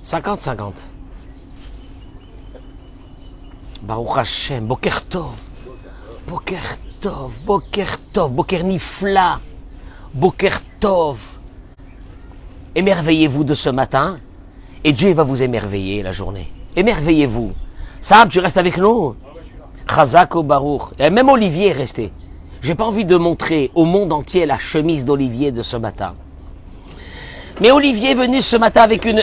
50-50. Baruch Hashem, Boker Tov. Boker Tov, Boker Tov, Boker Nifla. Boker Tov. Émerveillez-vous de ce matin et Dieu va vous émerveiller la journée. Émerveillez-vous. Sam, tu restes avec nous? Chazak au Baruch. Et même Olivier est resté. J'ai pas envie de montrer au monde entier la chemise d'Olivier de ce matin. Mais Olivier est venu ce matin avec une...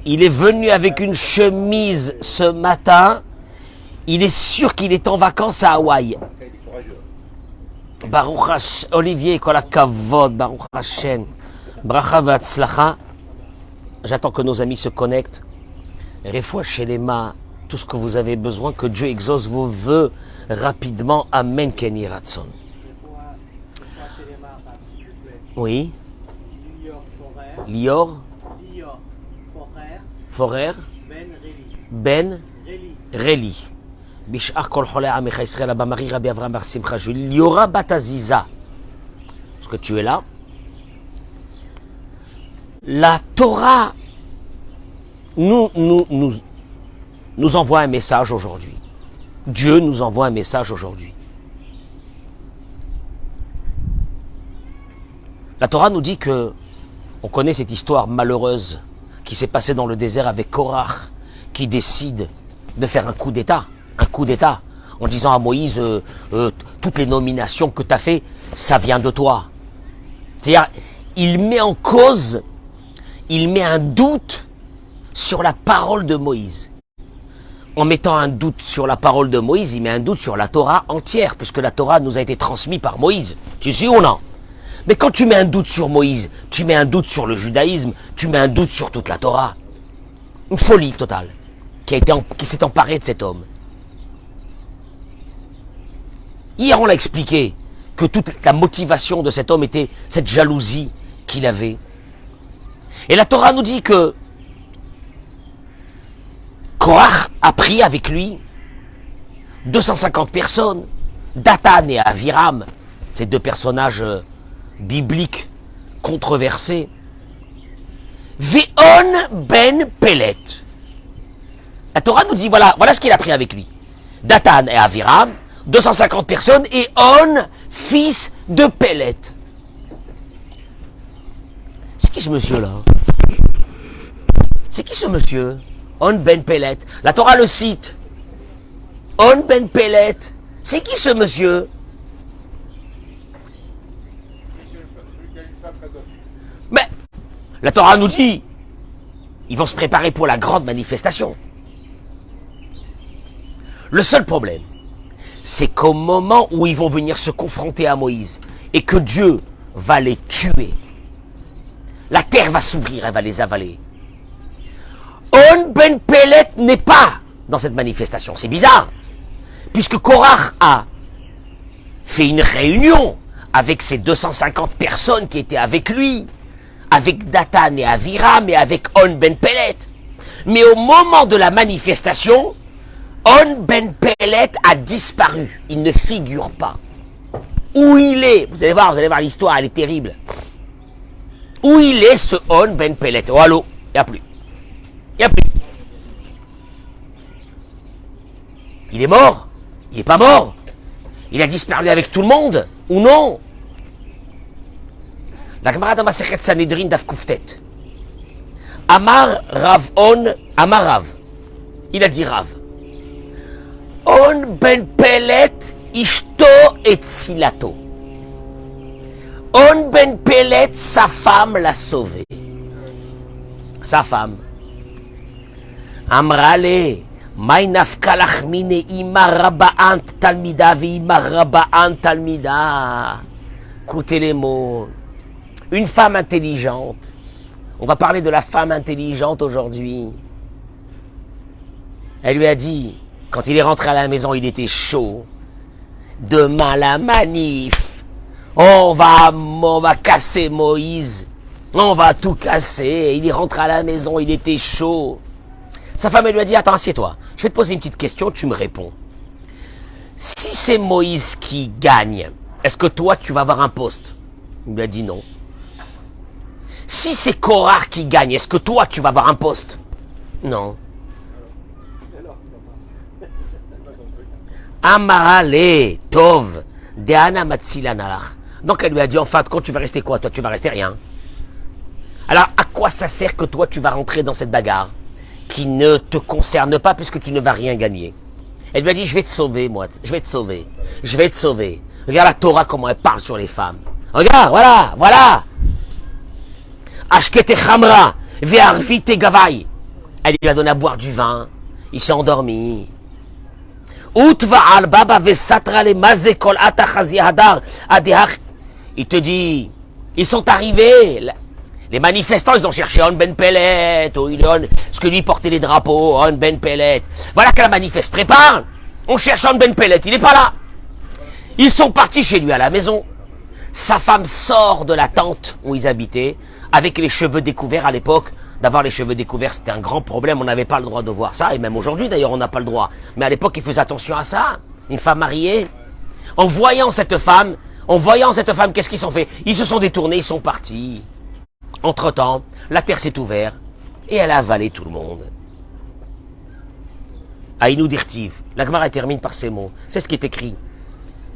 Il est venu avec une chemise ce matin. Il est sûr qu'il est en vacances à Hawaï. Baruch Hashem, Olivier, kol hakavod, Baruch Hashem, bracha v'atzlacha. J'attends que nos amis se connectent. Refoua shelema, tout ce que vous avez besoin, que Dieu exauce vos vœux rapidement. Amen, Ken Yehie Ratzon. Oui. Lior Forer Ben Reli. Bishar kol cholei amecha Israël Abba Mari Rabbi Avraham Bar Simcha Julie Liora Bat Aziza. Est-ce que tu es là? La Torah nous envoie un message aujourd'hui. Dieu nous envoie un message aujourd'hui. La Torah nous dit que, on connaît cette histoire malheureuse qui s'est passée dans le désert avec Korach, qui décide de faire un coup d'État, en disant à Moïse, toutes les nominations que tu as fait, ça vient de toi. C'est-à-dire, il met en cause, il met un doute sur la parole de Moïse. En mettant un doute sur la parole de Moïse, il met un doute sur la Torah entière, puisque la Torah nous a été transmise par Moïse. Tu suis ou non? Mais quand tu mets un doute sur Moïse, tu mets un doute sur le judaïsme, tu mets un doute sur toute la Torah. Une folie totale qui s'est emparée de cet homme. Hier, on l'a expliqué que toute la motivation de cet homme était cette jalousie qu'il avait. Et la Torah nous dit que Korach a pris avec lui 250 personnes, Dathan et Aviram, ces deux personnages bibliques controversés. Ve'on ben Pelet. La Torah nous dit, voilà ce qu'il a pris avec lui. Dathan et Aviram, 250 personnes, et On, fils de Pelet. C'est qui ce monsieur-là? C'est qui ce monsieur? On ben Pelet. La Torah le cite. On ben Pelet. C'est qui ce monsieur? Mais la Torah nous dit, ils vont se préparer pour la grande manifestation. Le seul problème, c'est qu'au moment où ils vont venir se confronter à Moïse et que Dieu va les tuer, la terre va s'ouvrir, elle va les avaler. On ben Pelet n'est pas dans cette manifestation. C'est bizarre, puisque Korach a fait une réunion avec ces 250 personnes qui étaient avec lui, avec Dathan et Aviram et avec On ben Pelet. Mais au moment de la manifestation, On ben Pelet a disparu. Il ne figure pas. Où il est? Vous allez voir l'histoire, elle est terrible. Où il est ce On ben Pelet? Oh allô, il n'y a plus. Il n'y a plus. Il est mort? Il n'est pas mort? Il a disparu avec tout le monde? Ou non? La Gemara dans Masechet Sanhedrin daf Kuftet. Amar Rav On, Amar Rav. Il a dit Rav. On ben Pelet ishto et silato. On ben Pelet, sa femme l'a sauvé. Sa femme. Amrale, maïnafka lachmine ima raba'ant talmida ve'ima raba'ant talmida. Écoutez les mots. Une femme intelligente. On va parler de la femme intelligente aujourd'hui. Elle lui a dit, quand il est rentré à la maison, il était chaud. Demain la manif. On va casser Moïse. On va tout casser. Il est rentré à la maison, il était chaud. Sa femme, elle lui a dit, attends, assieds-toi. Je vais te poser une petite question, tu me réponds. Si c'est Moïse qui gagne, est-ce que toi, tu vas avoir un poste? Il lui a dit non. Si c'est Korach qui gagne, est-ce que toi, tu vas avoir un poste? Non. Amarale, Tov, Deana Matsilanalach. Donc elle lui a dit, en fin de compte, tu vas rester quoi? Toi, tu vas rester rien. Alors, à quoi ça sert que toi, tu vas rentrer dans cette bagarre qui ne te concerne pas puisque tu ne vas rien gagner? Elle lui a dit, je vais te sauver, moi. Je vais te sauver. Je vais te sauver. Regarde la Torah, comment elle parle sur les femmes. Regarde, voilà, voilà. Ashkete Chamra, Ve'arvite Gavai. Elle lui a donné à boire du vin. Il s'est endormi. Utva al baba vesatra le mazekol atachazi hadar adehach. Il te dit, ils sont arrivés. Les manifestants, ils ont cherché On Ben Pellet, ce que lui portait les drapeaux, On Ben Pellet. Voilà que la manifeste prépare. On cherche On Ben Pellet, il n'est pas là. Ils sont partis chez lui à la maison. Sa femme sort de la tente où ils habitaient, avec les cheveux découverts à l'époque. D'avoir les cheveux découverts, c'était un grand problème. On n'avait pas le droit de voir ça. Et même aujourd'hui, d'ailleurs, on n'a pas le droit. Mais à l'époque, ils faisaient attention à ça. Une femme mariée. En voyant cette femme, qu'est-ce qu'ils ont fait? Ils se sont détournés, ils sont partis. Entre-temps, la terre s'est ouverte et elle a avalé tout le monde. Aïnou Dirtiv. La Gemara termine par ces mots. C'est ce qui est écrit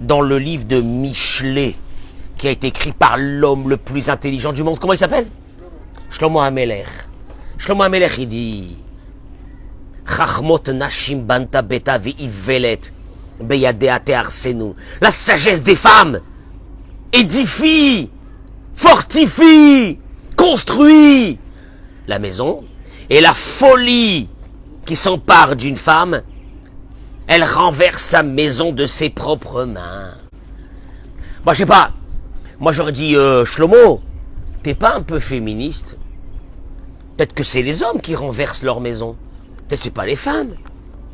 dans le livre de Michelet, qui a été écrit par l'homme le plus intelligent du monde. Comment il s'appelle? Shlomo HaMelech. Shlomo HaMelech, il dit Chachmot nashim banta beta ve'ivelet beyadea te'arsenu. La sagesse des femmes édifie, fortifie, construit la maison, et la folie qui s'empare d'une femme, elle renverse sa maison de ses propres mains. Moi, je sais pas. Moi, j'aurais dit, Shlomo, t'es pas un peu féministe? Peut-être que c'est les hommes qui renversent leur maison. Peut-être que c'est pas les femmes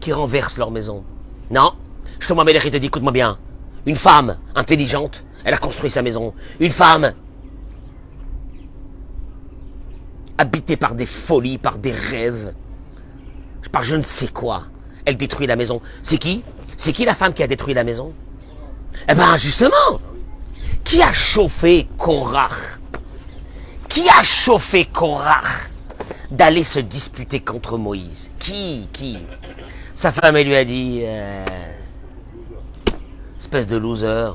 qui renversent leur maison. Non. Shlomo HaMelech, il te dit, écoute-moi bien. Une femme intelligente, elle a construit sa maison. Une femme habitée par des folies, par des rêves, par je ne sais quoi, elle détruit la maison. C'est qui? C'est qui la femme qui a détruit la maison? Eh bien, justement, qui a chauffé Korach? Qui a chauffé Korach d'aller se disputer contre Moïse? Qui? Sa femme, elle lui a dit, espèce de loser.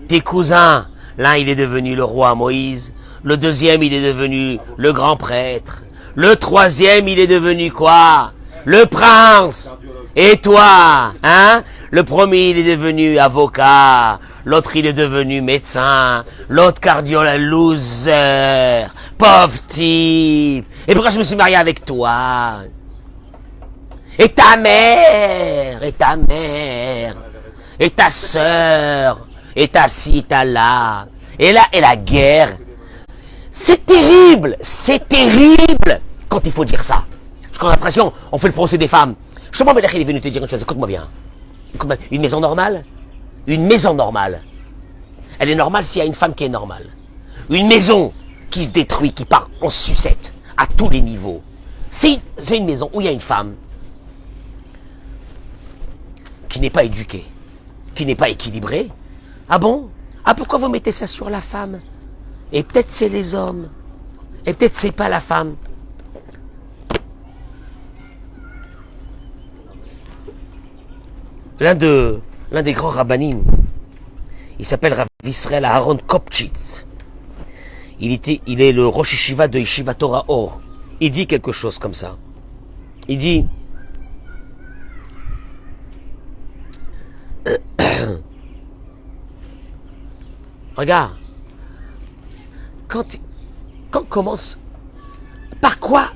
Tes cousins, l'un il est devenu le roi Moïse, le deuxième il est devenu le grand prêtre, le troisième il est devenu quoi? Le prince. Et toi, hein? Le premier il est devenu avocat, l'autre il est devenu médecin, l'autre cardiologue, loser, pauvre type. Et pourquoi je me suis marié avec toi? Et ta mère, et ta sœur, et ta ci, ta là, et la guerre. C'est terrible quand il faut dire ça. Parce qu'on a l'impression, on fait le procès des femmes. Shlomo HaMelech, il est venu te dire une chose, écoute-moi bien. Une maison normale, elle est normale s'il y a une femme qui est normale. Une maison qui se détruit, qui part en sucette, à tous les niveaux, c'est une maison où il y a une femme qui n'est pas éduquée, qui n'est pas équilibrée. Ah bon? Ah, pourquoi vous mettez ça sur la femme? Et peut-être c'est les hommes. Et peut-être c'est pas la femme. L'un des grands rabbanim, il s'appelle Rav Israël Aharon Kopchitz. Il est le Rosh Yeshiva de Yeshiva Torah Or. Il dit quelque chose comme ça. Il dit regarde, quand commence, par quoi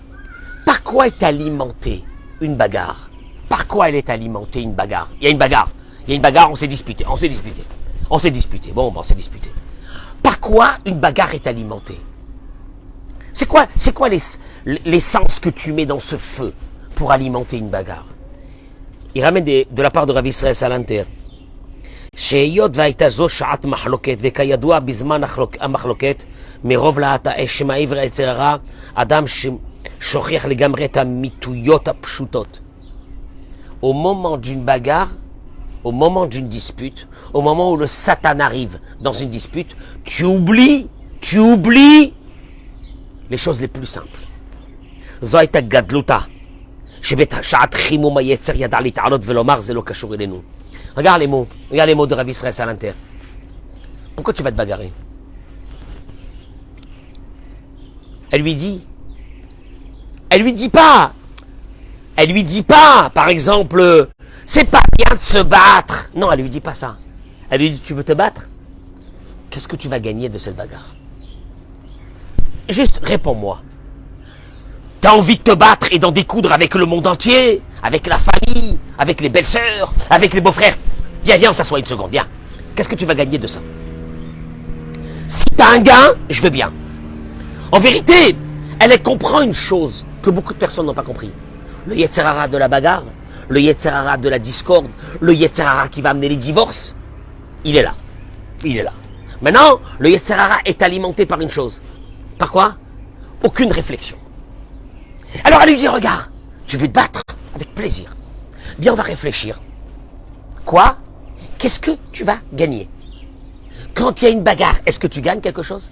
est alimentée une bagarre? Par quoi elle est alimentée une bagarre? Il y a une bagarre, on s'est disputé. Bon, on s'est disputé. Par quoi une bagarre est alimentée? C'est quoi l'essence que tu mets dans ce feu pour alimenter une bagarre? Il ramène de la part de Rav Israël Salanter. שהיות והייתה זו שעת מחלוקת, וכידוע בזמן המחלוקת, מרוב להט האש שמעבר היצר הרע, אדם ששוכח לגמרי את האמיתויות הפשוטות. Au moment d'une bagarre, au moment d'une dispute, au moment où le Satan arrive dans une dispute, tu oublies les choses les plus simples. Zoïta gadluta. Regarde les mots de Rav Israël Salanter. Pourquoi tu vas te bagarrer? Elle lui dit pas, par exemple, c'est pas bien de se battre. Non, elle lui dit pas ça. Elle lui dit, tu veux te battre? Qu'est-ce que tu vas gagner de cette bagarre? Juste réponds-moi. T'as envie de te battre et d'en découdre avec le monde entier, avec la famille, avec les belles-sœurs, avec les beaux-frères. Viens, on s'assoit une seconde, viens. Qu'est-ce que tu vas gagner de ça? Si t'as un gain, je veux bien. En vérité, elle comprend une chose que beaucoup de personnes n'ont pas compris. Le Yetzer Hara de la bagarre, le Yetzer Hara de la discorde, le Yetzer Hara qui va amener les divorces, il est là. Maintenant, le Yetzer Hara est alimenté par une chose. Par quoi? Aucune réflexion. Alors elle lui dit, regarde, tu veux te battre? Avec plaisir. Bien, on va réfléchir. Quoi? Qu'est-ce que tu vas gagner? Quand il y a une bagarre, est-ce que tu gagnes quelque chose?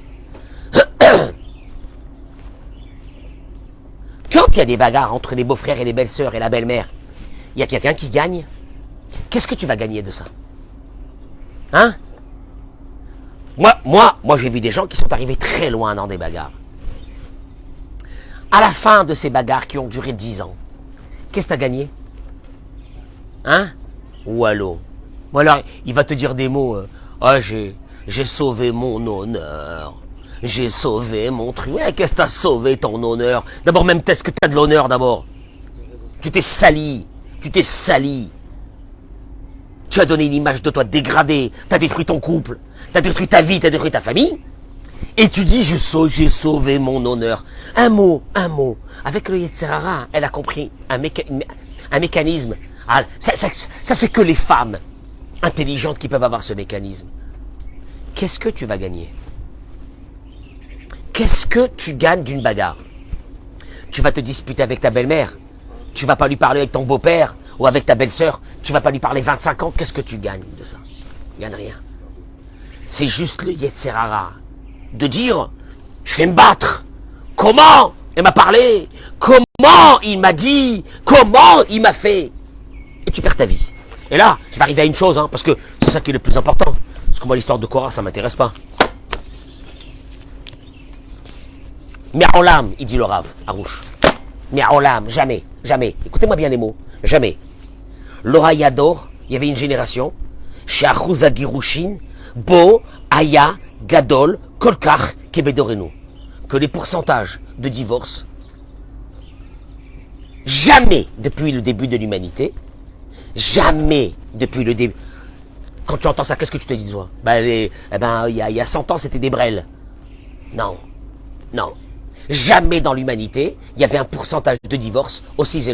Quand il y a des bagarres entre les beaux-frères et les belles-sœurs et la belle-mère, il y a quelqu'un qui gagne. Qu'est-ce que tu vas gagner de ça? Hein? Moi, j'ai vu des gens qui sont arrivés très loin dans des bagarres. À la fin de ces bagarres qui ont duré 10 ans, qu'est-ce que tu as gagné? Hein? Ou allô? Ou alors, il va te dire des mots, j'ai sauvé mon honneur, j'ai sauvé mon truc. Ouais, qu'est-ce que tu as sauvé ton honneur? D'abord, même, est-ce que tu as de l'honneur d'abord? Tu t'es sali. Tu as donné une image de toi dégradée, tu as détruit ton couple, tu as détruit ta vie, tu as détruit ta famille. Et tu dis, j'ai sauvé mon honneur. Un mot. Avec le Yetzer Hara, elle a compris un mécanisme. Ah, ça c'est que les femmes intelligentes qui peuvent avoir ce mécanisme. Qu'est-ce que tu vas gagner? Qu'est-ce que tu gagnes d'une bagarre? Tu vas te disputer avec ta belle-mère. Tu vas pas lui parler avec ton beau-père ou avec ta belle-sœur. Tu vas pas lui parler 25 ans. Qu'est-ce que tu gagnes de ça? Tu gagnes rien. C'est juste le Yetzer Hara. De dire, je vais me battre. Comment il m'a parlé? Comment il m'a dit? Comment il m'a fait? Et tu perds ta vie. Et là, je vais arriver à une chose, parce que c'est ça qui est le plus important. Parce que moi, l'histoire de Korah, ça ne m'intéresse pas. Mi'olam, il dit le Rav, Arouche. Mi'olam, jamais. Écoutez-moi bien les mots. Jamais. L'Ora Yador, il y avait une génération, chez Achouza Girushin, Bo, Aya, Gadol, Kolkar, Kebedorenu, que les pourcentages de divorce, jamais depuis le début de l'humanité, jamais depuis le début. Quand tu entends ça, qu'est-ce que tu te dis, toi? Il y a 100 ans, c'était des brels. Non. Jamais dans l'humanité, il y avait un pourcentage de divorce aussi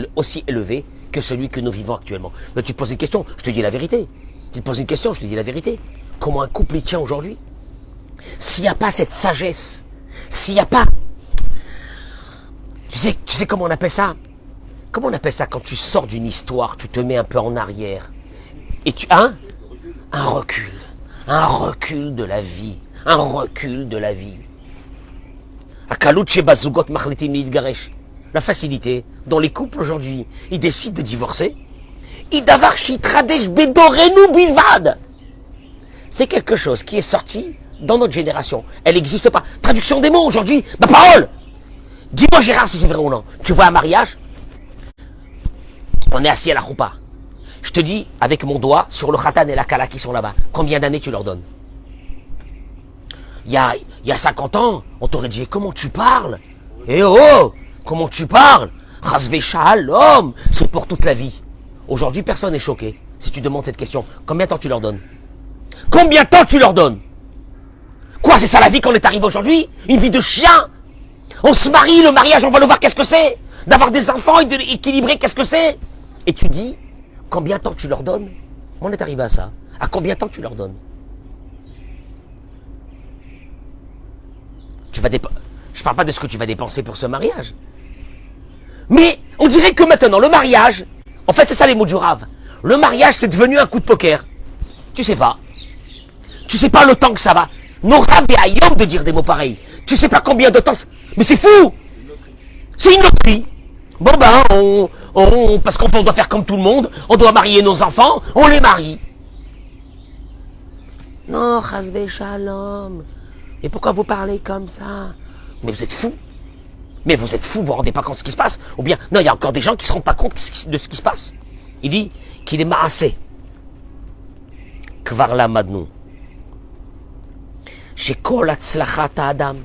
élevé que celui que nous vivons actuellement. Mais tu te poses une question, je te dis la vérité. Comment un couple y tient aujourd'hui? S'il n'y a pas cette sagesse, s'il n'y a pas... Tu sais comment on appelle ça? Comment on appelle ça quand tu sors d'une histoire, tu te mets un peu en arrière et tu... un recul de la vie. La facilité dont les couples aujourd'hui, ils décident de divorcer. C'est quelque chose qui est sorti dans notre génération. Elle n'existe pas. Traduction des mots aujourd'hui, ma parole. Dis-moi Gérard si c'est vrai ou non. Tu vois un mariage, on est assis à la choupa. Je te dis avec mon doigt sur le khatan et la kala qui sont là-bas, combien d'années tu leur donnes? Il y a 50 ans, on t'aurait dit comment tu parles? Comment tu parles? Chasvé shalom, c'est pour toute la vie. Aujourd'hui, personne n'est choqué si tu demandes cette question. Combien de temps tu leur donnes? Quoi, c'est ça la vie qu'on est arrivé aujourd'hui? Une vie de chien? On se marie, le mariage, on va le voir, qu'est-ce que c'est? D'avoir des enfants équilibrés, qu'est-ce que c'est? Et tu dis, combien de temps tu leur donnes? On est arrivé à ça. À combien de temps tu leur donnes? Je parle pas de ce que tu vas dépenser pour ce mariage. Mais on dirait que maintenant, le mariage, en fait c'est ça les mots du Rav. Le mariage, c'est devenu un coup de poker. Tu sais pas. Tu sais pas le temps que ça va. Nora Veayom de dire des mots pareils. Tu sais pas combien de temps... Mais c'est fou. C'est une loterie. Bon ben, parce qu'on doit faire comme tout le monde, on doit marier nos enfants, on les marie. Non, Chasvé Shalom. Et pourquoi vous parlez comme ça? Mais vous êtes fous. Mais vous êtes fous, vous vous rendez pas compte de ce qui se passe? Ou bien, non, il y a encore des gens qui se rendent pas compte de ce qui se passe. Il dit qu'il est maassé. Kvarla Madnou. Chez Kol Hatzlachat Adam.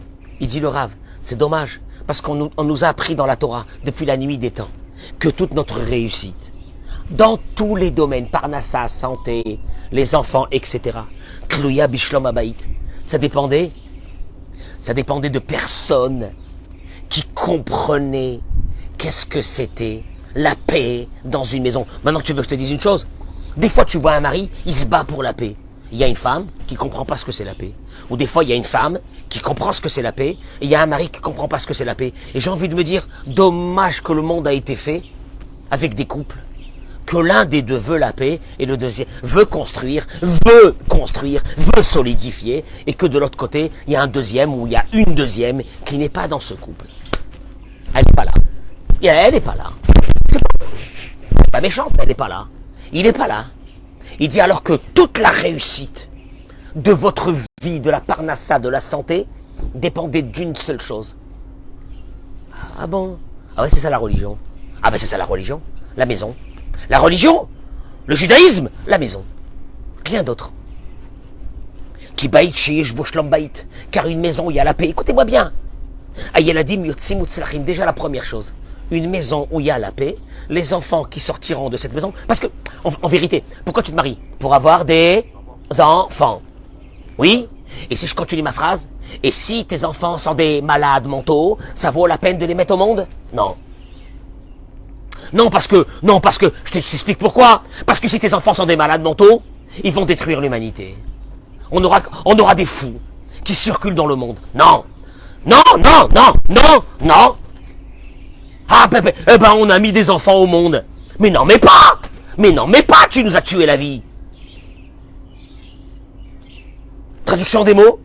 Il dit le Rav, c'est dommage, parce qu'on nous a appris dans la Torah, depuis la nuit des temps, que toute notre réussite, dans tous les domaines, Parnassa, santé, les enfants, etc., Tlouya Bishlom Abaït, ça dépendait de personnes qui comprenaient qu'est-ce que c'était la paix dans une maison. Maintenant, tu veux que je te dise une chose? Des fois, tu vois un mari, il se bat pour la paix. Il y a une femme qui comprend pas ce que c'est la paix. Ou des fois, il y a une femme qui comprend ce que c'est la paix, et il y a un mari qui comprend pas ce que c'est la paix. Et j'ai envie de me dire, dommage que le monde a été fait avec des couples. Que l'un des deux veut la paix, et le deuxième veut construire, veut solidifier, et que de l'autre côté, il y a un deuxième, ou il y a une deuxième qui n'est pas dans ce couple. Elle n'est pas là. Et elle n'est pas là. Elle n'est pas méchante, mais elle n'est pas là. Il n'est pas là. Il dit alors que toute la réussite de votre vie, de la parnassa, de la santé, dépendait d'une seule chose. Ah bon? Ah ouais, c'est ça la religion. Ah ben c'est ça la religion. La maison. La religion, le judaïsme, la maison. Rien d'autre. Qui baït chez Shboshlam baït. Car une maison où il y a la paix. Écoutez-moi bien. Ayeladim yotzim utzlachim. Déjà la première chose. Une maison où il y a la paix, les enfants qui sortiront de cette maison, parce que, en vérité, pourquoi tu te maries? Pour avoir des enfants. Oui? Et si je continue ma phrase, et si tes enfants sont des malades mentaux, ça vaut la peine de les mettre au monde? Non. Non, parce que, je t'explique pourquoi. Parce que si tes enfants sont des malades mentaux, ils vont détruire l'humanité. On aura des fous qui circulent dans le monde. Non. Non, non, non, non, non. Ah, on a mis des enfants au monde. Mais non, mais pas! Mais non, mais pas! Tu nous as tué la vie. Traduction des mots.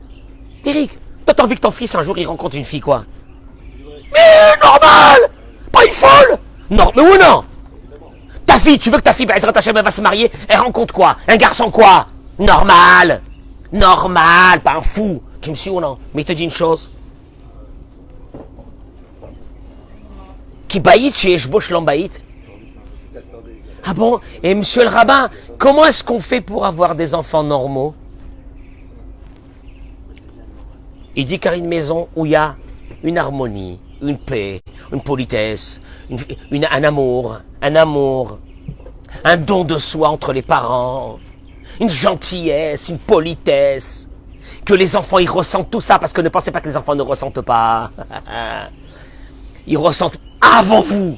Eric, toi t'as envie que ton fils un jour il rencontre une fille quoi? Mais normal! Pas une folle! Non, mais où non? Ta fille, tu veux que ta fille, Ezrat Hashem, elle va se marier, elle rencontre quoi? Un garçon quoi? Normal! Normal, pas un fou. Tu me suis ou non? Mais il te dit une chose. Qui baït chez Eshbosh Lambaït. Ah bon? Et monsieur le rabbin, comment est-ce qu'on fait pour avoir des enfants normaux? Il dit car une maison où il y a une harmonie, une paix, une politesse, un amour, un don de soi entre les parents, une gentillesse, une politesse, que les enfants ils ressentent tout ça, parce que ne pensez pas que les enfants ne ressentent pas. Ils ressentent avant vous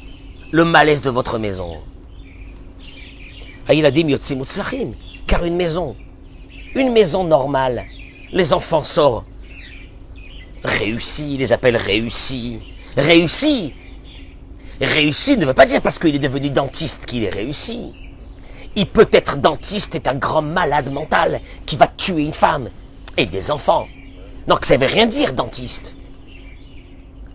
le malaise de votre maison. Il a dit car une maison normale, les enfants sortent réussis, ils les appellent réussis. Réussi ne veut pas dire parce qu'il est devenu dentiste qu'il est réussi. Il peut être dentiste, est un grand malade mental qui va tuer une femme et des enfants. Donc ça ne veut rien dire dentiste.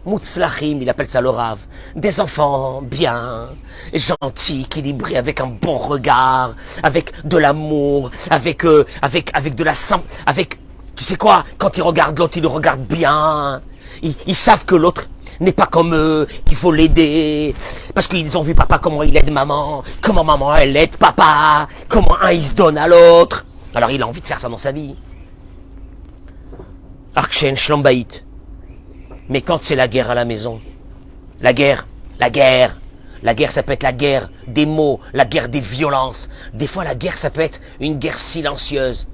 Mutzlachim, il appelle ça le Rav. Des enfants bien, gentils, équilibrés, avec un bon regard, avec de l'amour, avec de la avec, tu sais quoi, quand ils regardent l'autre, ils le regardent bien. Ils savent que l'autre n'est pas comme eux, qu'il faut l'aider. Parce qu'ils ont vu papa comment il aide maman, comment maman elle aide papa, comment un il se donne à l'autre. Alors il a envie de faire ça dans sa vie. Arkshen Shlombaït. Mais quand c'est la guerre à la maison, la guerre, ça peut être la guerre des mots, la guerre des violences. Des fois, la guerre, ça peut être une guerre silencieuse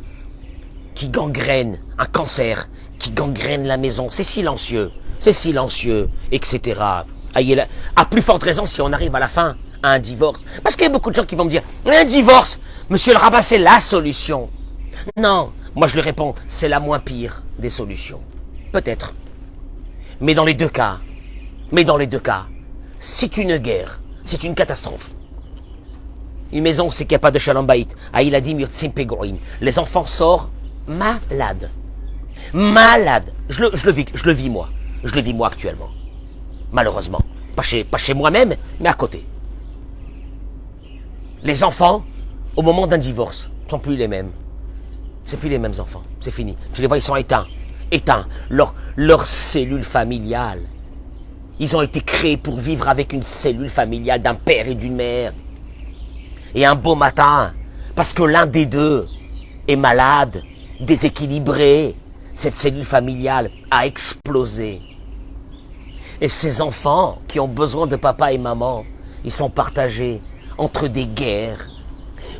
qui gangrène, un cancer, qui gangrène la maison. C'est silencieux, etc. À plus forte raison si on arrive à la fin à un divorce. Parce qu'il y a beaucoup de gens qui vont me dire, un divorce, monsieur le rabbin, c'est la solution. Non, moi je lui réponds, c'est la moins pire des solutions. Peut-être. Mais dans les deux cas, c'est une guerre, c'est une catastrophe. Une maison, c'est qu'il n'y a pas de shalom bayit. Ah, il a dit, les enfants sortent malades. Malades. Je le vis moi. Je le vis moi actuellement. Malheureusement. Pas chez moi-même, mais à côté. Les enfants, au moment d'un divorce, ne sont plus les mêmes. C'est plus les mêmes enfants. C'est fini. Tu les vois, ils sont éteints. Éteints. Leur cellule familiale. Ils ont été créés pour vivre avec une cellule familiale d'un père et d'une mère. Et un beau matin, parce que l'un des deux est malade, déséquilibré, cette cellule familiale a explosé. Et ces enfants qui ont besoin de papa et maman, ils sont partagés entre des guerres,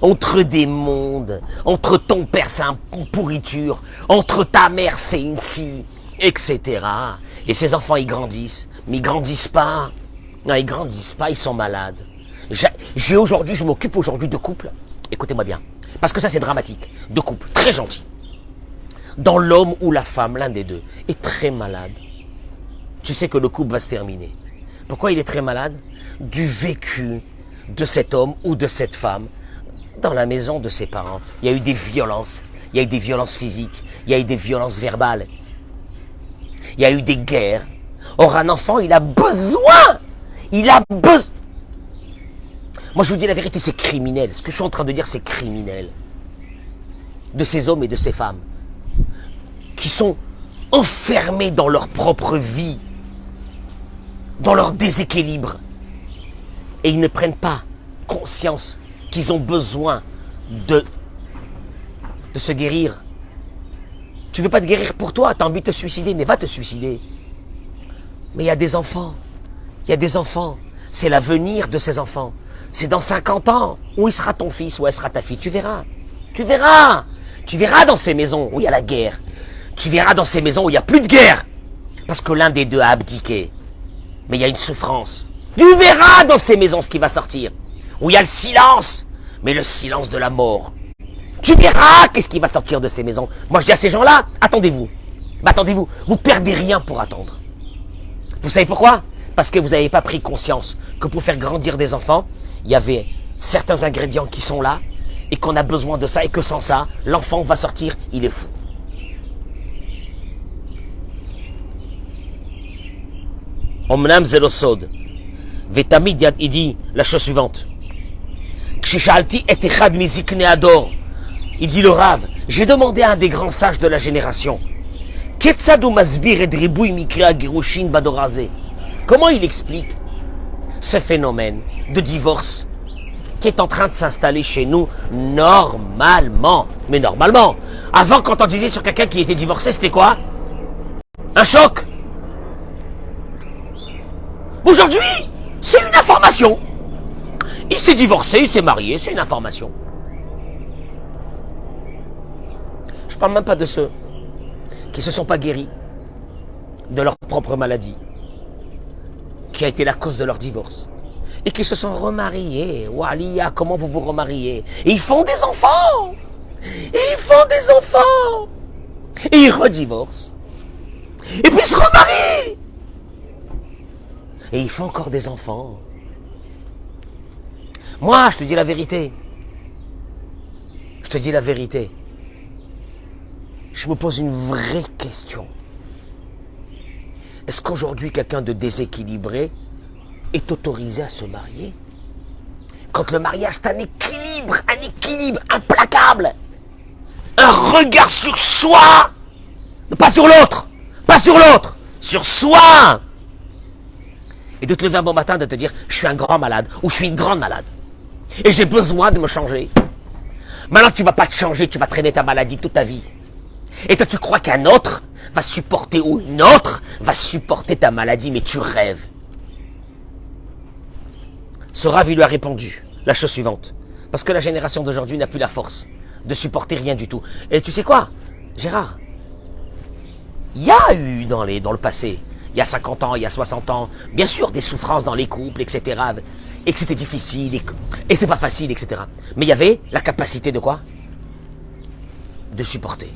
entre des mondes, entre ton père c'est une pourriture, entre ta mère c'est une scie, etc. Et ces enfants ils grandissent, mais ils grandissent pas. Non, ils grandissent pas, ils sont malades. Je m'occupe aujourd'hui de couples, écoutez-moi bien, parce que ça c'est dramatique, de couples très gentils, dans l'homme ou la femme, l'un des deux, est très malade. Tu sais que le couple va se terminer. Pourquoi il est très malade? Du vécu de cet homme ou de cette femme dans la maison de ses parents. Il y a eu des violences, il y a eu des violences physiques, il y a eu des violences verbales, il y a eu des guerres. Or un enfant, il a besoin. Moi, je vous dis la vérité, c'est criminel. Ce que je suis en train de dire, c'est criminel. De ces hommes et de ces femmes qui sont enfermés dans leur propre vie, dans leur déséquilibre. Et ils ne prennent pas conscience qu'ils ont besoin de se guérir. Tu ne veux pas te guérir pour toi, tu as envie de te suicider, mais va te suicider. Mais il y a des enfants. Il y a des enfants. C'est l'avenir de ces enfants. C'est dans 50 ans, où il sera ton fils, où elle sera ta fille. Tu verras. Tu verras. Tu verras dans ces maisons où il y a la guerre. Tu verras dans ces maisons où il n'y a plus de guerre. Parce que l'un des deux a abdiqué. Mais il y a une souffrance. Tu verras dans ces maisons ce qui va sortir. Où il y a le silence. Mais le silence de la mort. Tu verras qu'est-ce qui va sortir de ces maisons. Moi je dis à ces gens-là, attendez-vous. Attendez-vous. Vous perdez rien pour attendre. Vous savez pourquoi? Parce que vous n'avez pas pris conscience que pour faire grandir des enfants, il y avait certains ingrédients qui sont là et qu'on a besoin de ça et que sans ça, l'enfant va sortir, il est fou. Omnam zelosod. Vetamid il dit la chose suivante. Kshishalti et echad mizikne ador. Il dit le Rav, j'ai demandé à un des grands sages de la génération. Ketzadu masbir et ribui mikra girushin badoraze. Comment il explique ce phénomène de divorce qui est en train de s'installer chez nous normalement? Mais normalement. Avant, quand on disait sur quelqu'un qui était divorcé, c'était quoi? Un choc. Aujourd'hui, c'est une information. Il s'est divorcé, il s'est marié, c'est une information. Je ne parle même pas de ceux qui ne se sont pas guéris de leur propre maladie, qui a été la cause de leur divorce, et qui se sont remariés. Walia, comment vous vous remariez? Et ils font des enfants. Et ils font des enfants. Et ils redivorcent. Et puis ils se remarient. Et ils font encore des enfants. Moi, je te dis la vérité. Je te dis la vérité. Je me pose une vraie question. Est-ce qu'aujourd'hui, quelqu'un de déséquilibré est autorisé à se marier? Quand le mariage, c'est un équilibre implacable. Un regard sur soi. Pas sur l'autre. Pas sur l'autre. Sur soi. Et de te lever un bon matin, de te dire, je suis un grand malade ou je suis une grande malade. Et j'ai besoin de me changer. Maintenant, tu ne vas pas te changer, tu vas traîner ta maladie toute ta vie. Et toi, tu crois qu'un autre va supporter, ou une autre va supporter ta maladie, mais tu rêves. Ce Rav, il lui a répondu la chose suivante. Parce que la génération d'aujourd'hui n'a plus la force de supporter rien du tout. Et tu sais quoi, Gérard? Il y a eu dans le passé, il y a 50 ans, il y a 60 ans, bien sûr, des souffrances dans les couples, etc. Et que c'était difficile, et c'était pas facile, etc. Mais il y avait la capacité de quoi? De supporter.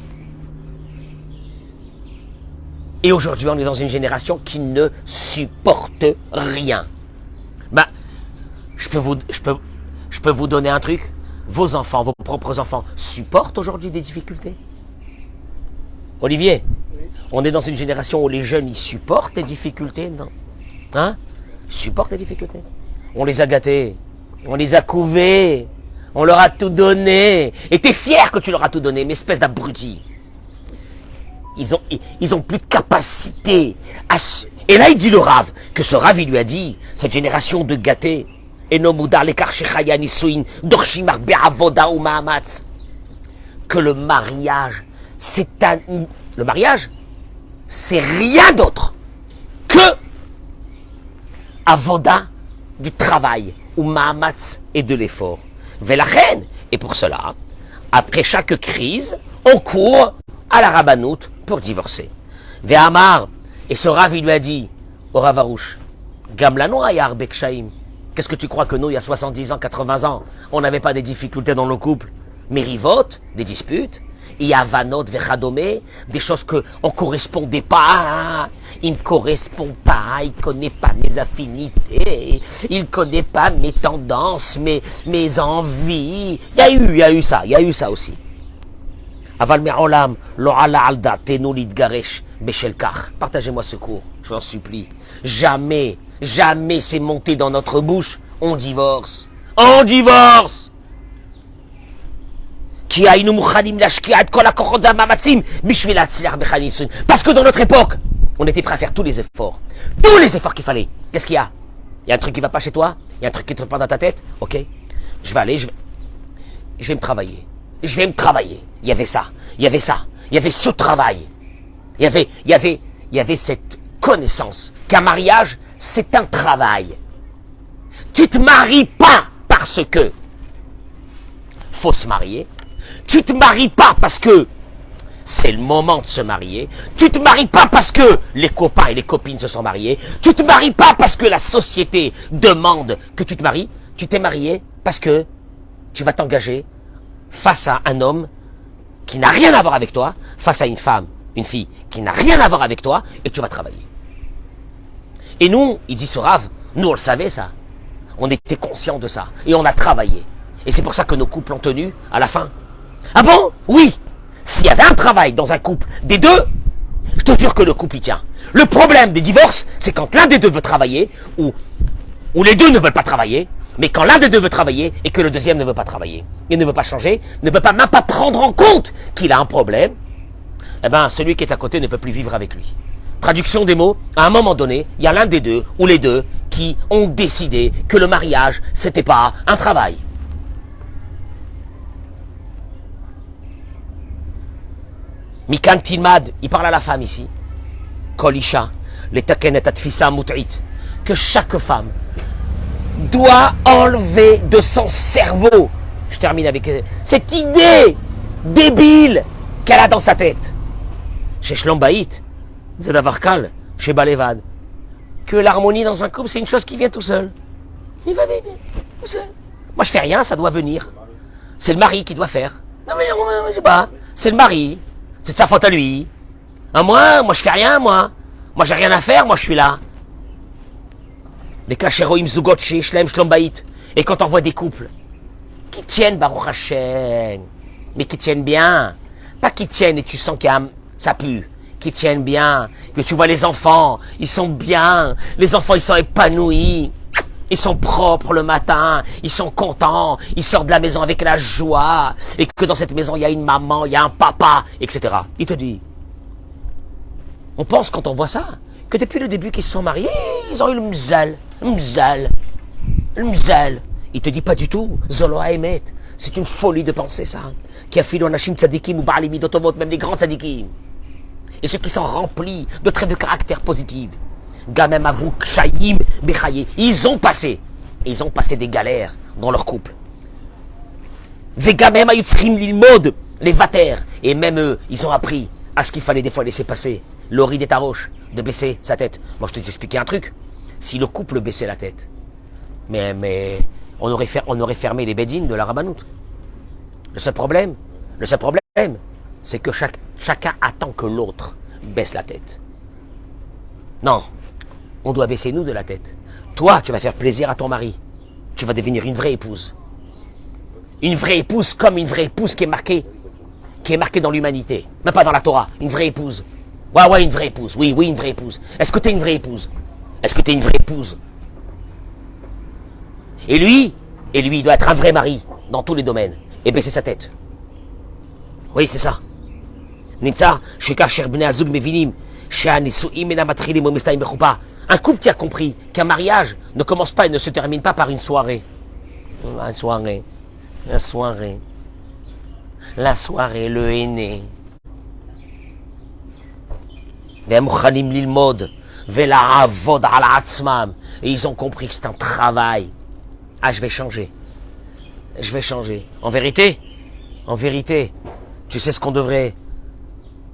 Et aujourd'hui, on est dans une génération qui ne supporte rien. Ben, je Je peux vous donner un truc. Vos enfants, vos propres enfants, supportent aujourd'hui des difficultés. Olivier, on est dans une génération où les jeunes, ils supportent les difficultés, non? Hein? Ils supportent les difficultés. On les a gâtés. On les a couvés. On leur a tout donné. Et t'es fier que tu leur as tout donné, mais espèce d'abruti. Ils ont plus de capacité à... Et là, il dit le Rav, que ce Rav, il lui a dit, cette génération de gâtés, que le mariage, le mariage, c'est rien d'autre que avoda du travail, ou ma'amatz et de l'effort. Velachen, et pour cela, après chaque crise, on court à la rabbanout pour divorcer. Ve'amar, et ce Rav, il lui a dit, au Rav Arouche, Gamlano ayar bekshaim. Qu'est-ce que tu crois que nous, il y a 70 ans, 80 ans, on n'avait pas des difficultés dans nos couples? Mérivotes, des disputes, Iavanot, Vechadome, des choses qu'on ne correspondait pas. Il ne correspond pas, il ne connaît pas mes affinités, il ne connaît pas mes tendances, mes envies. Il y a eu ça aussi. Aval me'olam, lo ala al da'tenu lidgaresh beshel kach. Partagez-moi ce cours, je vous en supplie. Jamais c'est monté dans notre bouche, on divorce. On divorce! Parce que dans notre époque, on était prêt à faire tous les efforts qu'il fallait. Qu'est-ce qu'il y a? Il y a un truc qui ne va pas chez toi? Il y a un truc qui te prend dans ta tête? Ok, je vais me travailler. Il y avait ça, il y avait ce travail. Il y avait cette connaissance qu'un mariage, c'est un travail. Tu te maries pas parce que faut se marier. Tu te maries pas parce que c'est le moment de se marier. Tu te maries pas parce que les copains et les copines se sont mariés. Tu te maries pas parce que la société demande que tu te maries. Tu t'es marié parce que tu vas t'engager face à un homme qui n'a rien à voir avec toi, face à une femme, une fille qui n'a rien à voir avec toi, et tu vas travailler. Et nous, il dit ce Rav, nous on le savait ça. On était conscients de ça. Et on a travaillé. Et c'est pour ça que nos couples ont tenu à la fin. Ah bon? Oui. S'il y avait un travail dans un couple des deux, je te jure que le couple y tient. Le problème des divorces, c'est quand l'un des deux veut travailler, ou les deux ne veulent pas travailler, mais quand l'un des deux veut travailler et que le deuxième ne veut pas travailler, il ne veut pas changer, ne veut pas même pas prendre en compte qu'il a un problème, eh ben celui qui est à côté ne peut plus vivre avec lui. Traduction des mots, à un moment donné, il y a l'un des deux ou les deux qui ont décidé que le mariage, c'était pas un travail. Mikan Tilmad, il parle à la femme ici. Kolisha, les takenet atfisa mut'it, que chaque femme doit enlever de son cerveau, je termine avec cette idée débile qu'elle a dans sa tête. Chez Shlombaït, Zadavarkal, chez Balevad, que l'harmonie dans un couple, c'est une chose qui vient tout seul. Il va bien, tout seul. Moi, je fais rien, ça doit venir. C'est le mari qui doit faire. Non, mais je sais pas. C'est le mari. C'est de sa faute à lui. Moi, je fais rien, moi. Moi, j'ai rien à faire, moi, je suis là. Les kacheroim zugot chez Shlem Shlombaït. Et quand on voit des couples qui tiennent, Baruch Hashem, mais qui tiennent bien, pas qui tiennent et tu sens que ça pue, qui tiennent bien, que tu vois les enfants, ils sont bien, les enfants, ils sont épanouis, ils sont propres le matin, ils sont contents, ils sortent de la maison avec la joie, et que dans cette maison, il y a une maman, il y a un papa, etc. Il te dit, on pense quand on voit ça, que depuis le début qu'ils se sont mariés, ils ont eu le mzal. Il te dit pas du tout, Zolo Haemet. C'est une folie de penser ça. Qui a filé Nashim Tzadikim ou Baalimi Dotovot, même les grands Tzadikim. Et ceux qui sont remplis de traits de caractère positifs. Gamem Avou Kshayim Bechaye. Ils ont passé des galères dans leur couple. Vegamem Ayutzrim Lilmod, les vater. Et même eux, ils ont appris à ce qu'il fallait des fois laisser passer. L'ori des taroches, de baisser sa tête. Moi, je te expliquer un truc. Si le couple baissait la tête, mais on aurait fermé les bedines de la rabbanout. Le seul problème, c'est que chacun attend que l'autre baisse la tête. Non, on doit baisser nous de la tête. Toi, tu vas faire plaisir à ton mari. Tu vas devenir une vraie épouse. Une vraie épouse comme une vraie épouse qui est marquée dans l'humanité. Même pas dans la Torah. Une vraie épouse. Ouais, une vraie épouse. Oui, une vraie épouse. Est-ce que tu es une vraie épouse? Est-ce que tu es une vraie épouse? Et lui, il doit être un vrai mari dans tous les domaines. Et baisser sa tête. Oui, c'est ça. Un couple qui a compris qu'un mariage ne commence pas et ne se termine pas par une soirée. La soirée, le henné. Et ils ont compris que c'est un travail. Ah, je vais changer. En vérité, tu sais ce qu'on devrait...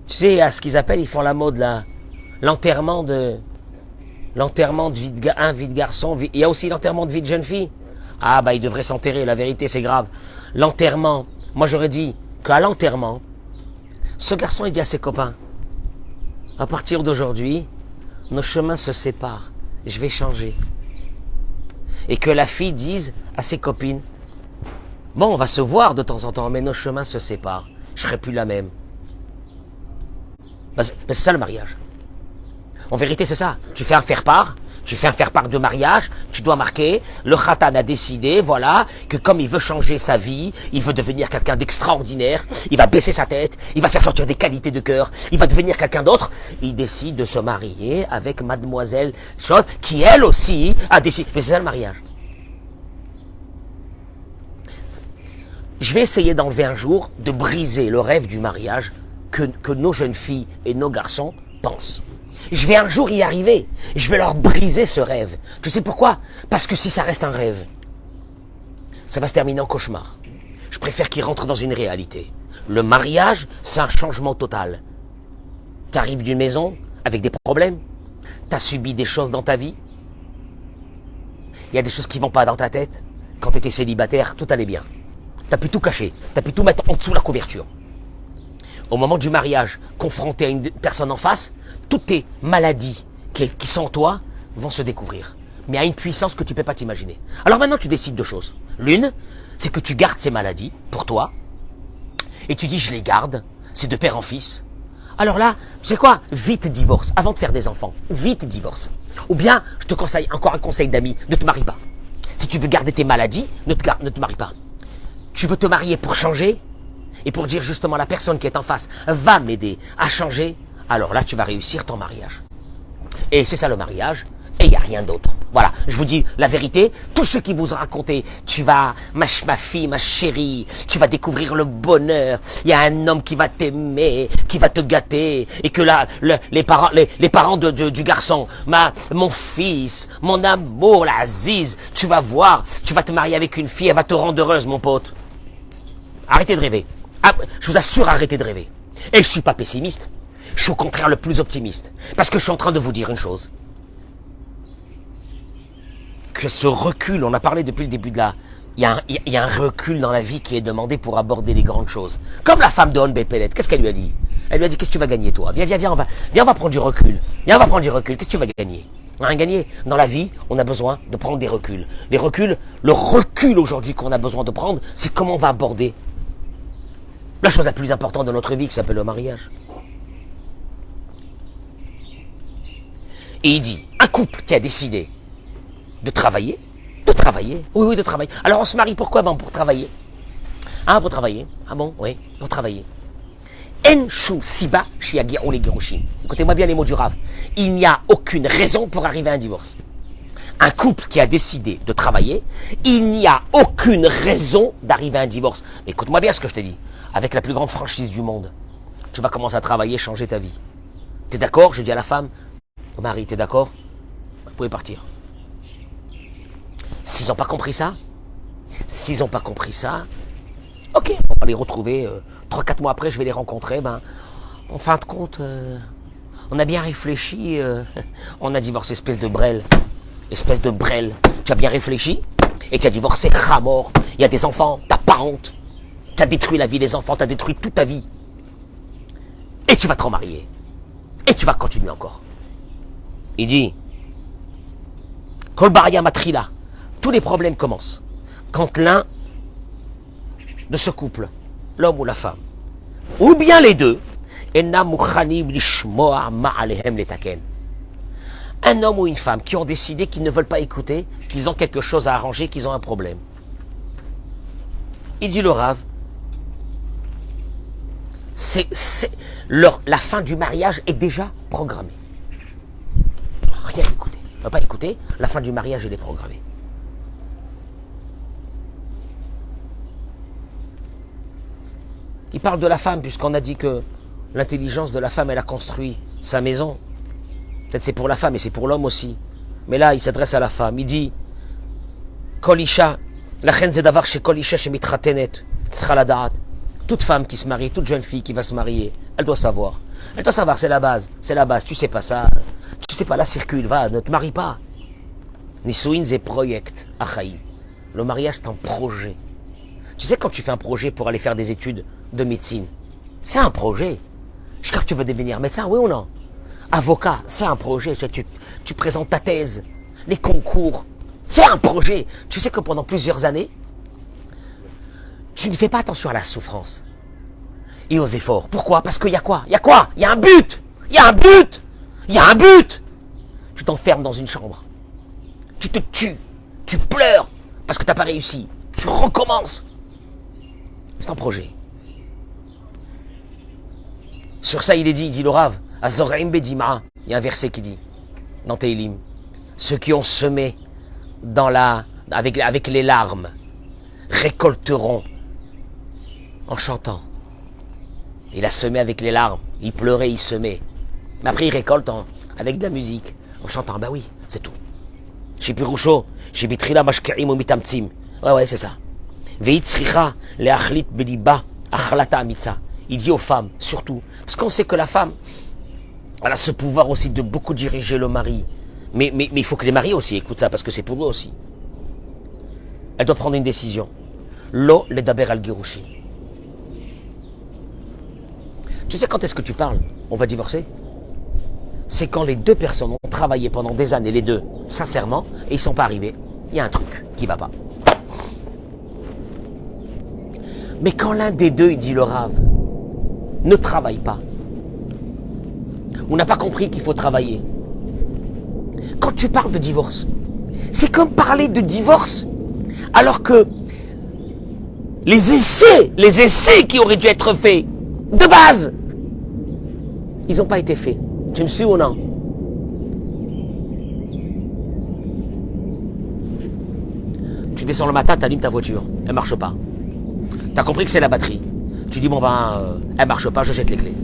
Tu sais, à ce qu'ils appellent, ils font la mode là, l'enterrement de vie de garçon. Il y a aussi l'enterrement de vie de jeune fille. Ah bah, il devrait s'enterrer, la vérité, c'est grave. L'enterrement, moi j'aurais dit qu'à l'enterrement, ce garçon, il dit à ses copains, à partir d'aujourd'hui, nos chemins se séparent, je vais changer. Et que la fille dise à ses copines, bon, on va se voir de temps en temps, mais nos chemins se séparent, je serai plus la même. C'est ça le mariage. En vérité, c'est ça. Tu fais un faire-part de mariage, tu dois marquer, le khatan a décidé, voilà, que comme il veut changer sa vie, il veut devenir quelqu'un d'extraordinaire, il va baisser sa tête, il va faire sortir des qualités de cœur, il va devenir quelqu'un d'autre, il décide de se marier avec mademoiselle Chose, qui elle aussi a décidé. Mais c'est ça le mariage. Je vais essayer d'enlever un jour, de briser le rêve du mariage que nos jeunes filles et nos garçons pensent. Je vais un jour y arriver. Je vais leur briser ce rêve. Tu sais pourquoi? Parce que si ça reste un rêve, ça va se terminer en cauchemar. Je préfère qu'ils rentrent dans une réalité. Le mariage, c'est un changement total. Tu arrives d'une maison avec des problèmes. Tu as subi des choses dans ta vie. Il y a des choses qui ne vont pas dans ta tête. Quand tu étais célibataire, tout allait bien. Tu as pu tout cacher. Tu as pu tout mettre en dessous de la couverture. Au moment du mariage, confronté à une personne en face, toutes tes maladies qui sont en toi vont se découvrir. Mais à une puissance que tu ne peux pas t'imaginer. Alors maintenant, tu décides deux choses. L'une, c'est que tu gardes ces maladies pour toi. Et tu dis, je les garde. C'est de père en fils. Alors là, tu sais quoi? Vite divorce. Avant de faire des enfants, vite divorce. Ou bien, je te conseille, encore un conseil d'ami, ne te marie pas. Si tu veux garder tes maladies, ne te marie pas. Tu veux te marier pour changer? Et pour dire justement la personne qui est en face va m'aider à changer, alors là tu vas réussir ton mariage. Et c'est ça le mariage, et il n'y a rien d'autre. Voilà, je vous dis la vérité, tous ceux qui vous ont raconté, tu vas, ma fille, ma chérie, tu vas découvrir le bonheur, il y a un homme qui va t'aimer, qui va te gâter, et que là, les parents du garçon, mon fils, mon amour, la Aziz, tu vas voir, tu vas te marier avec une fille, elle va te rendre heureuse mon pote. Arrêtez de rêver. Ah, je vous assure, arrêtez de rêver. Et je ne suis pas pessimiste. Je suis au contraire le plus optimiste. Parce que je suis en train de vous dire une chose. Que ce recul, on a parlé depuis le début de la... Il y a un recul dans la vie qui est demandé pour aborder les grandes choses. Comme la femme de Hon Pellet, qu'est-ce qu'elle lui a dit? Elle lui a dit, qu'est-ce que tu vas gagner toi? Viens, on va prendre du recul. Viens, on va prendre du recul. Qu'est-ce que tu vas gagner? On n'a rien gagné. Dans la vie, on a besoin de prendre des reculs. Le recul aujourd'hui qu'on a besoin de prendre, c'est comment on va aborder la chose la plus importante de notre vie qui s'appelle le mariage. Et il dit, un couple qui a décidé de travailler, oui, de travailler. Alors on se marie pourquoi? Ben pour travailler. Ah, pour travailler. Ah bon, oui, pour travailler. Enshu siba shiagi'u le girushim. Écoutez-moi bien les mots du Rav. Il n'y a aucune raison pour arriver à un divorce. Un couple qui a décidé de travailler, il n'y a aucune raison d'arriver à un divorce. Mais écoute-moi bien ce que je te dis. Avec la plus grande franchise du monde, tu vas commencer à travailler, changer ta vie. T'es d'accord? Je dis à la femme, au mari, t'es d'accord? Vous pouvez partir. S'ils n'ont pas compris ça, ok, on va les retrouver 3-4 mois après, je vais les rencontrer. Ben, en fin de compte, on a bien réfléchi, on a divorcé, espèce de brêle. Tu as bien réfléchi et tu as divorcé, mort. Il y a des enfants, t'as pas honte. Tu as détruit la vie des enfants, tu as détruit toute ta vie. Et tu vas te remarier. Et tu vas continuer encore. Il dit, Kol Baria Matrila, tous les problèmes commencent quand l'un de ce couple, l'homme ou la femme, ou bien les deux, un homme ou une femme qui ont décidé qu'ils ne veulent pas écouter, qu'ils ont quelque chose à arranger, qu'ils ont un problème. Il dit le Rav, la fin du mariage est déjà programmée. Rien à écouter. On ne va pas écouter, la fin du mariage elle est programmée. Il parle de la femme, puisqu'on a dit que l'intelligence de la femme, elle a construit sa maison. Peut-être c'est pour la femme et c'est pour l'homme aussi. Mais là, il s'adresse à la femme. Il dit, Kol isha, lachen ze davar she kol isha shemitratenet, tzra ladat. Toute femme qui se marie, toute jeune fille qui va se marier, elle doit savoir. Elle doit savoir, c'est la base. C'est la base. Tu sais pas ça. Tu sais pas, là, circule, va, ne te marie pas. Nisuin ze project, achaim. Le mariage, c'est un projet. Tu sais, quand tu fais un projet pour aller faire des études de médecine, c'est un projet. Je crois que tu veux devenir médecin, oui ou non? Avocat, c'est un projet. Tu présentes ta thèse, les concours, c'est un projet. Tu sais que pendant plusieurs années, tu ne fais pas attention à la souffrance et aux efforts. Pourquoi? Parce qu'il y a quoi? Il y a quoi? Il y a un but. Il y a un but. Il y a un but. Tu t'enfermes dans une chambre. Tu te tues. Tu pleures parce que tu n'as pas réussi. Tu recommences. C'est un projet. Sur ça, il est dit le Rav, Azoraim Bedima, il y a un verset qui dit, dans Teilim, ceux qui ont semé avec les larmes, récolteront en chantant. Il a semé avec les larmes, il pleurait, il semait. Mais après, il récolte avec de la musique, en chantant. Ben oui, c'est tout. Chez Piroucho, chez Bitrila Mashkerim ou Mitamtsim. Ouais, c'est ça. Veitzricha leachlit beliba achlata amitza. Il dit aux femmes, surtout, parce qu'on sait que la femme, elle a ce pouvoir aussi de beaucoup diriger le mari. Mais il faut que les maris aussi écoutent ça, parce que c'est pour eux aussi. Elle doit prendre une décision. Lo le daber al girushi. Tu sais quand est-ce que tu parles? On va divorcer? C'est quand les deux personnes ont travaillé pendant des années, les deux, sincèrement, et ils ne sont pas arrivés. Il y a un truc qui ne va pas. Mais quand l'un des deux, il dit le Rav, ne travaille pas. On n'a pas compris qu'il faut travailler. Quand tu parles de divorce, c'est comme parler de divorce alors que les essais qui auraient dû être faits de base, ils n'ont pas été faits. Tu me suis ou non? Tu descends le matin, tu allumes ta voiture, elle ne marche pas. Tu as compris que c'est la batterie. Tu dis, bon elle marche pas, je jette les clés.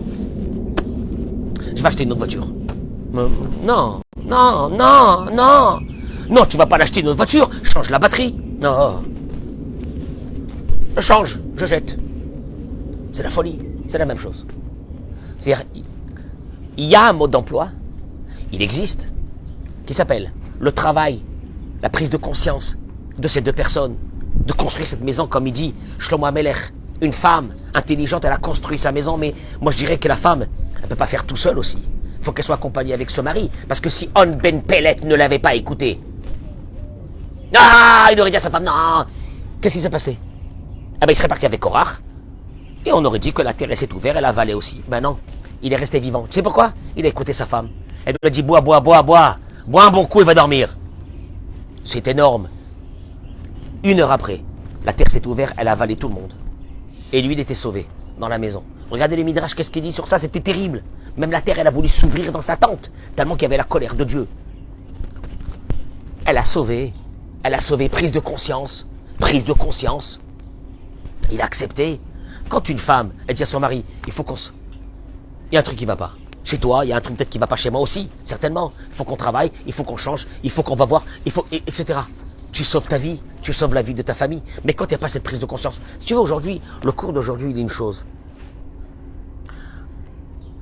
Je vais acheter une autre voiture. Non, tu vas pas l'acheter une autre voiture, change la batterie. Non. Je change, je jette. C'est la folie, c'est la même chose. C'est-à-dire, il y a un mode d'emploi, il existe, qui s'appelle le travail, la prise de conscience de ces deux personnes, de construire cette maison, comme il dit Shlomo HaMelech. Une femme intelligente, elle a construit sa maison, mais moi je dirais que la femme, elle ne peut pas faire tout seul aussi. Il faut qu'elle soit accompagnée avec ce mari. Parce que si On Ben Pellet ne l'avait pas écouté, il aurait dit à sa femme, non, qu'est-ce qui s'est passé? Il serait parti avec Korach, et on aurait dit que la terre s'est ouverte, elle a avalé aussi. Ben non, il est resté vivant. Tu sais pourquoi? Il a écouté sa femme. Elle lui a dit, bois un bon coup, il va dormir. C'est énorme. 1 heure après, la terre s'est ouverte, elle a avalé tout le monde. Et lui, il était sauvé dans la maison. Regardez les Midrash, qu'est-ce qu'il dit sur ça? C'était terrible. Même la terre, elle a voulu s'ouvrir dans sa tente, tellement qu'il y avait la colère de Dieu. Elle a sauvé, prise de conscience. Il a accepté. Quand une femme, elle dit à son mari, il faut qu'on se... Il y a un truc qui ne va pas. Chez toi, il y a un truc peut-être qui ne va pas chez moi aussi, certainement. Il faut qu'on travaille, il faut qu'on change, il faut qu'on va voir, etc. Tu sauves ta vie, tu sauves la vie de ta famille. Mais quand il n'y a pas cette prise de conscience, si tu veux aujourd'hui, le cours d'aujourd'hui, il est une chose.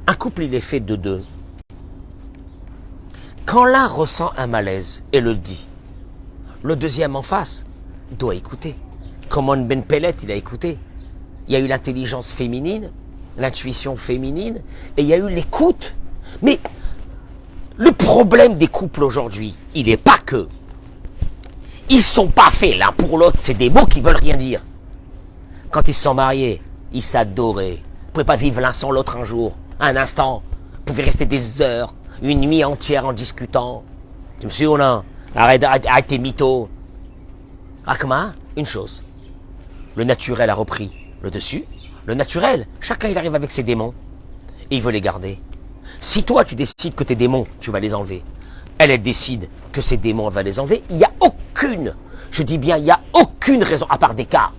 Un couple, il est fait de deux. Quand l'un ressent un malaise et le dit, le deuxième en face doit écouter. Comme On Ben Pellet, il a écouté. Il y a eu l'intelligence féminine, l'intuition féminine, et il y a eu l'écoute. Mais le problème des couples aujourd'hui, il n'est pas que ils ne sont pas faits l'un pour l'autre, c'est des mots qui ne veulent rien dire. Quand ils se sont mariés, ils s'adoraient. Vous ne pouvez pas vivre l'un sans l'autre un jour, un instant. Vous pouvez rester des heures, une nuit entière en discutant. Tu me suis ou non? Arrête tes mythos. Rahma, une chose. Le naturel a repris le dessus. Le naturel, chacun il arrive avec ses démons. Et il veut les garder. Si toi tu décides que tes démons, tu vas les enlever. Elle décide que ses démons, elle va les enlever. Il n'y a aucune, je dis bien, il n'y a aucune raison, à part des cas.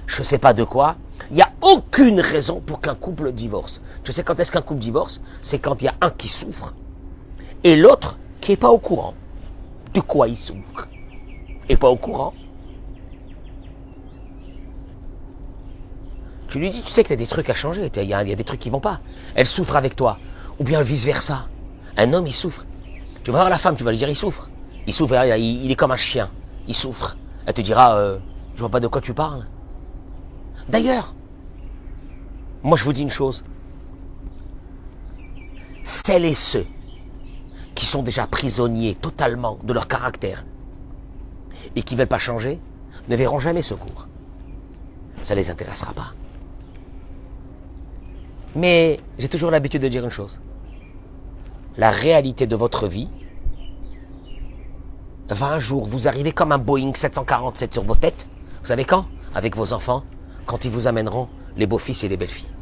Je ne sais pas de quoi. Il n'y a aucune raison pour qu'un couple divorce. Tu sais quand est-ce qu'un couple divorce? C'est quand il y a un qui souffre et l'autre qui n'est pas au courant de quoi il souffre. Et pas au courant. Tu lui dis, tu sais que tu as des trucs à changer, il y a des trucs qui vont pas. Elle souffre avec toi. Ou bien vice-versa. Un homme, il souffre. Tu vas voir la femme, tu vas lui dire, il souffre. Il souffre, il est comme un chien. Il souffre. Elle te dira, je vois pas de quoi tu parles. D'ailleurs, moi je vous dis une chose. Celles et ceux qui sont déjà prisonniers totalement de leur caractère et qui ne veulent pas changer, ne verront jamais secours. Ça ne les intéressera pas. Mais j'ai toujours l'habitude de dire une chose. La réalité de votre vie va un jour vous arriver comme un Boeing 747 sur vos têtes. Vous savez quand? Avec vos enfants, quand ils vous amèneront les beaux-fils et les belles-filles.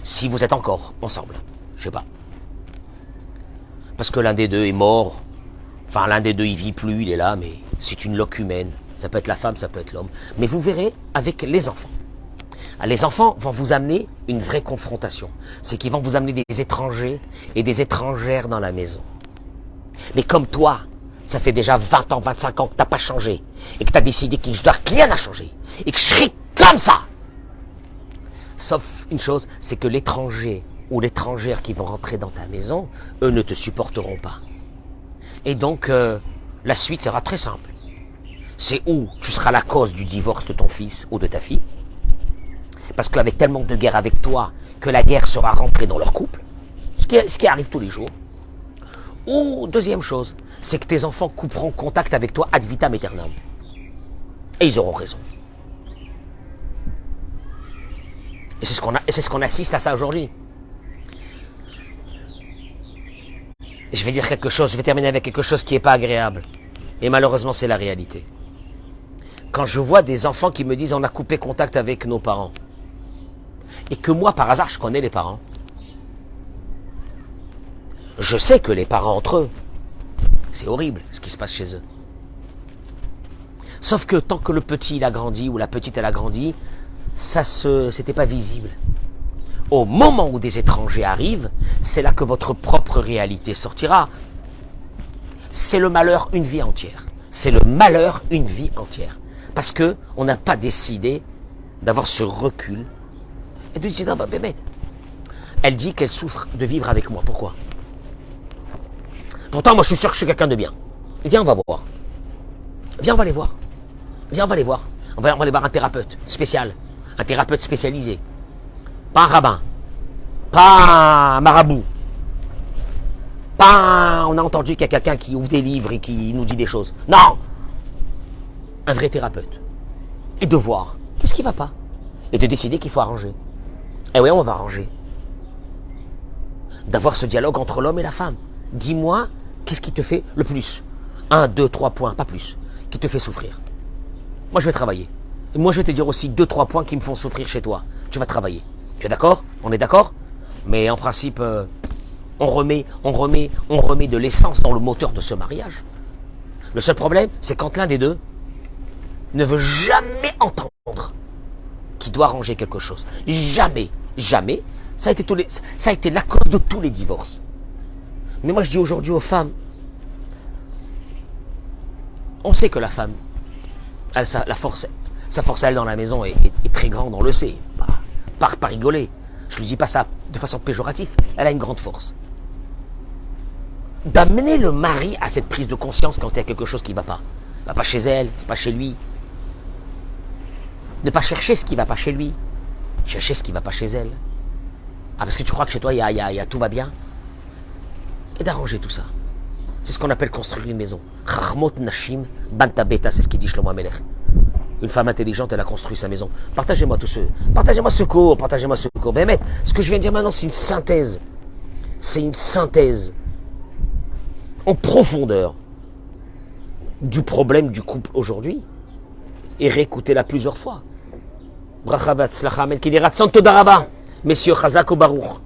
Si vous êtes encore ensemble, je sais pas. Parce que l'un des deux est mort. Enfin, l'un des deux, il vit plus, il est là, mais c'est une loque humaine. Ça peut être la femme, ça peut être l'homme. Mais vous verrez avec les enfants. Les enfants vont vous amener une vraie confrontation. C'est qu'ils vont vous amener des étrangers et des étrangères dans la maison. Mais comme toi, ça fait déjà 20 ans, 25 ans que tu n'as pas changé et que tu as décidé que je dois rien à changer et que je serai comme ça. Sauf une chose, c'est que l'étranger ou l'étrangère qui vont rentrer dans ta maison, eux ne te supporteront pas. Et donc, la suite sera très simple. C'est où tu seras la cause du divorce de ton fils ou de ta fille, parce qu'avec tellement de guerre avec toi, que la guerre sera rentrée dans leur couple, ce qui arrive tous les jours. Ou, deuxième chose, c'est que tes enfants couperont contact avec toi ad vitam aeternam. Et ils auront raison. Et c'est ce qu'on assiste à ça aujourd'hui. Je vais dire quelque chose, je vais terminer avec quelque chose qui n'est pas agréable. Et malheureusement, c'est la réalité. Quand je vois des enfants qui me disent on a coupé contact avec nos parents, et que moi, par hasard, je connais les parents, je sais que les parents entre eux, c'est horrible ce qui se passe chez eux. Sauf que tant que le petit il a grandi ou la petite elle a grandi, c'était pas visible. Au moment où des étrangers arrivent, c'est là que votre propre réalité sortira. C'est le malheur une vie entière. C'est le malheur une vie entière. Parce que on n'a pas décidé d'avoir ce recul et de dire, non, bah, bébé, elle dit qu'elle souffre de vivre avec moi. Pourquoi? Pourtant, moi, je suis sûr que je suis quelqu'un de bien. Viens, on va voir. Viens, on va les voir. Viens, on va les voir. On va aller voir un thérapeute spécial. Un thérapeute spécialisé. Pas un rabbin. Pas un marabout. Pas on a entendu qu'il y a quelqu'un qui ouvre des livres et qui nous dit des choses. Non! Un vrai thérapeute. Et de voir qu'est-ce qui ne va pas. Et de décider qu'il faut arranger. Et oui, on va arranger. D'avoir ce dialogue entre l'homme et la femme. Dis-moi, qu'est-ce qui te fait le plus? 1, 2, 3 points, pas plus. Qui te fait souffrir. Moi, je vais travailler. Et moi, je vais te dire aussi 2, 3 points qui me font souffrir chez toi. Tu vas travailler. Tu es d'accord? On est d'accord? Mais en principe, on remet de l'essence dans le moteur de ce mariage. Le seul problème, c'est quand l'un des deux ne veut jamais entendre qu'il doit arranger quelque chose. Jamais, jamais. Ça a été la cause de tous les divorces. Mais moi, je dis aujourd'hui aux femmes, on sait que la femme, sa force à elle dans la maison est très grande, on le sait. Pas rigoler. Je ne lui dis pas ça de façon péjorative. Elle a une grande force. D'amener le mari à cette prise de conscience quand il y a quelque chose qui ne va pas. Va pas chez elle, va pas chez lui. Ne pas chercher ce qui ne va pas chez lui. Chercher ce qui ne va pas chez elle. Ah, parce que tu crois que chez toi, tout va bien. Et d'arranger tout ça. C'est ce qu'on appelle construire une maison. Chachmot Nashim Banta Beta, c'est ce qu'il dit Shlomo Amelech. Une femme intelligente, elle a construit sa maison. Partagez-moi tous ceux. Partagez-moi ce cours. Partagez-moi ce cours. Ben, ce que je viens de dire maintenant, c'est une synthèse. C'est une synthèse en profondeur du problème du couple aujourd'hui. Et réécoutez-la plusieurs fois. Bracha v'atzlacha, amen. Ki dirat santo daraba. Messieurs, chazak ou baruch.